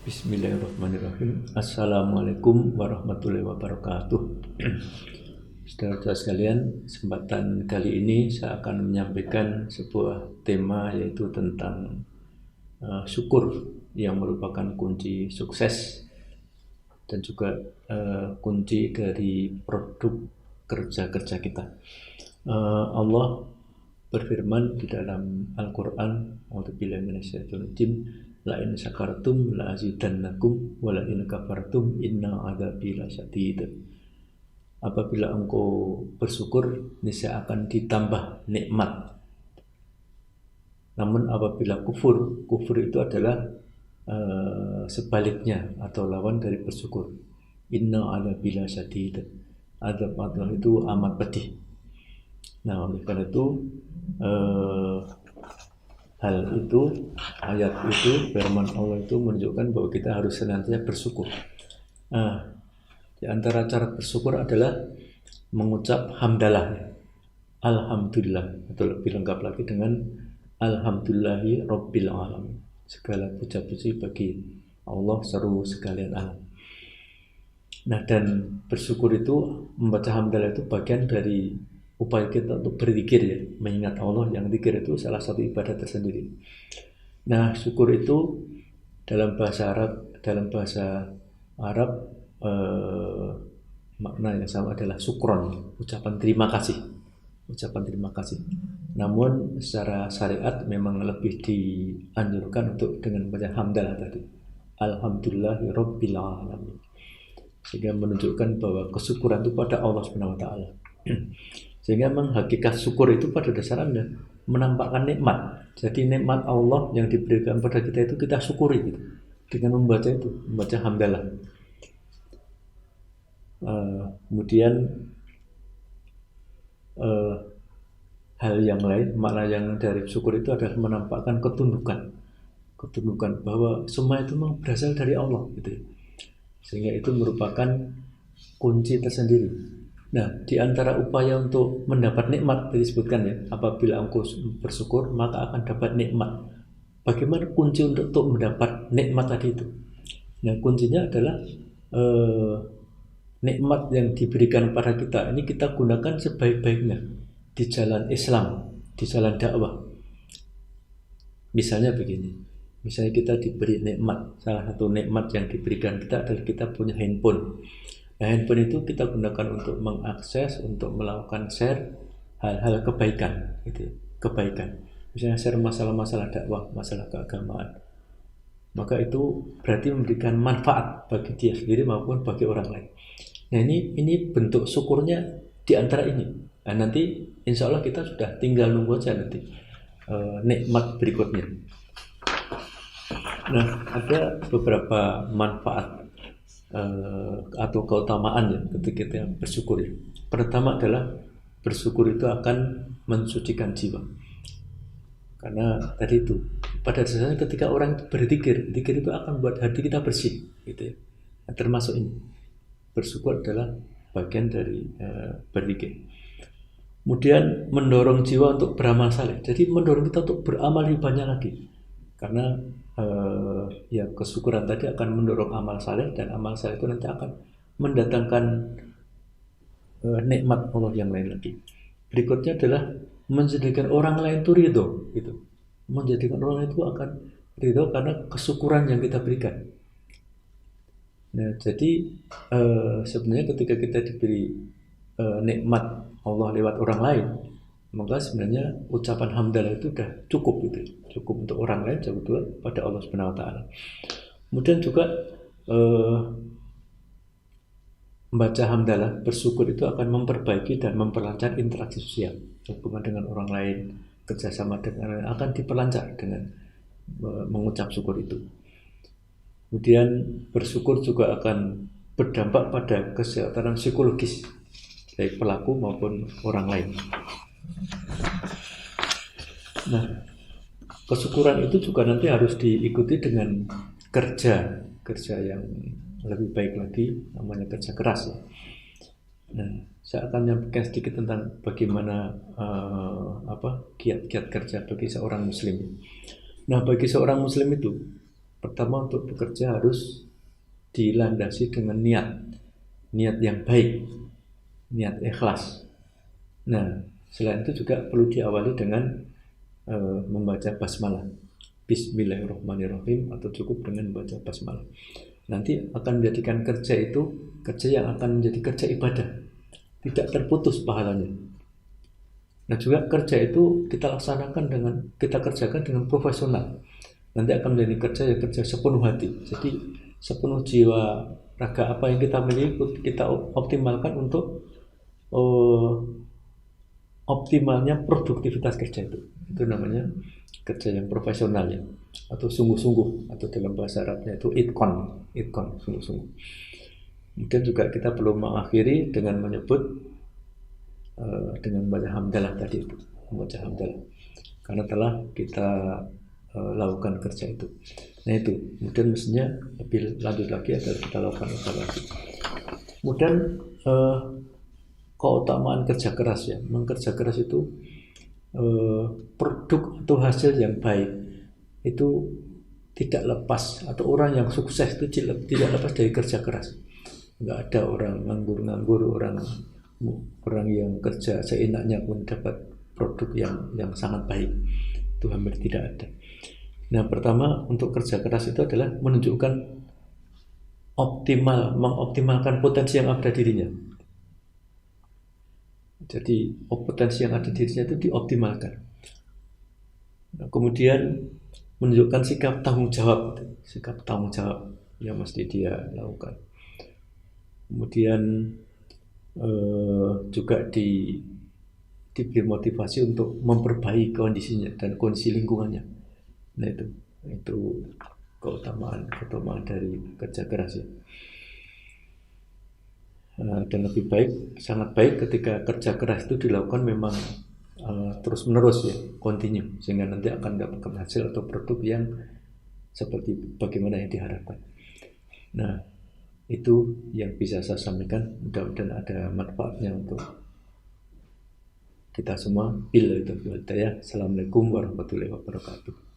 Bismillahirrahmanirrahim. Assalamualaikum warahmatullahi wabarakatuh. Saudara-saudara sekalian, kesempatan kali ini saya akan menyampaikan sebuah tema, yaitu tentang syukur yang merupakan kunci sukses dan juga kunci dari produk kerja-kerja kita. Allah berfirman di dalam Al-Quran, A'udzubillahi minasyaitonir rajim, la in syakartum la azidannakum wa la in kafartum inna adzabi lasyadid. Apabila engkau bersyukur, niscaya akan ditambah nikmat. Namun apabila kufur itu adalah sebaliknya atau lawan dari bersyukur. Inna adzabi lasyadid. Azab Allah itu amat pedih. Nah, oleh karena itu hal itu, ayat itu, firman Allah itu menunjukkan bahwa kita harus senantiasa bersyukur. Di antara cara bersyukur adalah mengucap hamdalah, alhamdulillah, atau lebih lengkap lagi dengan alhamdulillahi rabbil alamin. Segala puja-puji bagi Allah seru sekalian alam. Nah, dan bersyukur itu, membaca hamdalah itu bagian dari upaya kita untuk berzikir, ya, mengingat Allah. Yang zikir itu salah satu ibadah tersendiri. Nah, syukur itu dalam bahasa Arab makna yang sama adalah syukron, ucapan terima kasih. Namun secara syariat memang lebih dianjurkan untuk dengan membaca hamdalah tadi, alhamdulillahi rabbil alamin, sehingga menunjukkan bahwa kesyukuran itu pada Allah Subhanahu wa taala. Sehingga memang hakikat syukur itu pada dasarnya menampakkan nikmat. Jadi nikmat Allah yang diberikan pada kita itu kita syukuri gitu, dengan membaca hamdalah. Kemudian hal yang lain, makna yang dari syukur itu adalah menampakkan ketundukan bahwa semua itu memang berasal dari Allah gitu. Sehingga itu merupakan kunci tersendiri. Nah, di antara upaya untuk mendapat nikmat disebutkan, ya, apabila engkau bersyukur maka akan dapat nikmat. Bagaimana kunci untuk mendapat nikmat tadi itu? Nah, kuncinya adalah nikmat yang diberikan pada kita ini kita gunakan sebaik-baiknya di jalan Islam, di jalan dakwah. Misalnya begini, misalnya kita diberi nikmat, salah satu nikmat yang diberikan kita adalah kita punya handphone. Nah, handphone itu kita gunakan untuk mengakses, untuk melakukan share hal-hal kebaikan, gitu, kebaikan. Misalnya share masalah-masalah dakwah, masalah keagamaan. Maka itu berarti memberikan manfaat bagi dia sendiri maupun bagi orang lain. Nah, ini bentuk syukurnya di antara ini. Nah, nanti insya Allah kita sudah tinggal nunggu aja nanti nikmat berikutnya. Nah, ada beberapa manfaat atau keutamaan, ya, ketika kita bersyukur, ya. Pertama adalah bersyukur itu akan mensucikan jiwa. Karena tadi itu pada dasarnya ketika orang berzikir, zikir itu akan buat hati kita bersih, gitu, ya. Nah, termasuk ini bersyukur adalah bagian dari berzikir. Kemudian mendorong jiwa untuk beramal saleh. Jadi mendorong kita untuk beramal lebih banyak lagi. Karena ya, kesyukuran tadi akan mendorong amal saleh, dan amal saleh itu nanti akan mendatangkan nikmat Allah yang lain lagi. Berikutnya adalah menjadikan orang lain itu ridho, gitu. Menjadikan orang lain itu akan ridho karena kesyukuran yang kita berikan. Nah, jadi sebenarnya ketika kita diberi nikmat Allah lewat orang lain, maka sebenarnya ucapan hamdalah itu sudah cukup, gitu. Cukup untuk orang lain, cukup pada Allah Subhanahu wa taala. Kemudian juga membaca hamdalah, bersyukur itu akan memperbaiki dan memperlancar interaksi sosial, hubungan dengan orang lain, kerjasama dengan orang lain akan diperlancar dengan mengucap syukur itu. Kemudian bersyukur juga akan berdampak pada kesehatan psikologis baik pelaku maupun orang lain. Nah, kesyukuran itu juga nanti harus diikuti dengan kerja yang lebih baik lagi, namanya kerja keras, ya. Nah, saya akan menyampaikan sedikit tentang bagaimana kiat-kiat kerja bagi seorang muslim. Nah, bagi seorang muslim itu Pertama, untuk bekerja harus dilandasi dengan niat yang baik, niat ikhlas. Nah, selain itu juga perlu diawali dengan membaca basmalah, Bismillahirrahmanirrahim, atau cukup dengan membaca basmalah. Nanti akan menjadikan kerja itu kerja yang akan menjadi kerja ibadah, tidak terputus pahalanya. Nah, juga kerja itu kita kerjakan dengan profesional. Nanti akan menjadi kerja sepenuh hati. Jadi sepenuh jiwa, raga, apa yang kita miliki kita optimalkan untuk optimalnya produktivitas kerja itu. Itu namanya kerja yang profesional ya, atau sungguh-sungguh, atau dalam bahasa Arabnya itu itqan, sungguh-sungguh. Kemudian juga kita perlu mengakhiri dengan menyebut dengan membaca hamdalah tadi itu, membaca hamdalah karena telah kita lakukan kerja itu. Nah itu, kemudian mestinya lebih lanjut lagi adalah kita lakukan evaluasi. Kemudian keutamaan kerja keras ya, memang kerja keras itu produk atau hasil yang baik itu tidak lepas, atau orang yang sukses itu tidak lepas dari kerja keras. Nggak ada orang nganggur, orang yang kerja seenaknya pun dapat produk yang sangat baik. Itu hampir tidak ada. Nah, pertama untuk kerja keras itu adalah menunjukkan mengoptimalkan potensi yang ada dirinya. Jadi potensi yang ada dirinya itu dioptimalkan. Nah, kemudian menunjukkan sikap tanggung jawab yang mesti dia lakukan. Kemudian juga diberi motivasi untuk memperbaiki kondisinya dan kondisi lingkungannya. Nah itu keutamaan dari kerja keras ya. Dan lebih baik, sangat baik ketika kerja keras itu dilakukan memang terus menerus ya, continue, sehingga nanti akan mendapatkan hasil atau produk yang seperti bagaimana yang diharapkan. Nah itu yang bisa saya sampaikan, mudah-mudahan ada manfaatnya untuk kita semua. Assalamualaikum warahmatullahi wabarakatuh.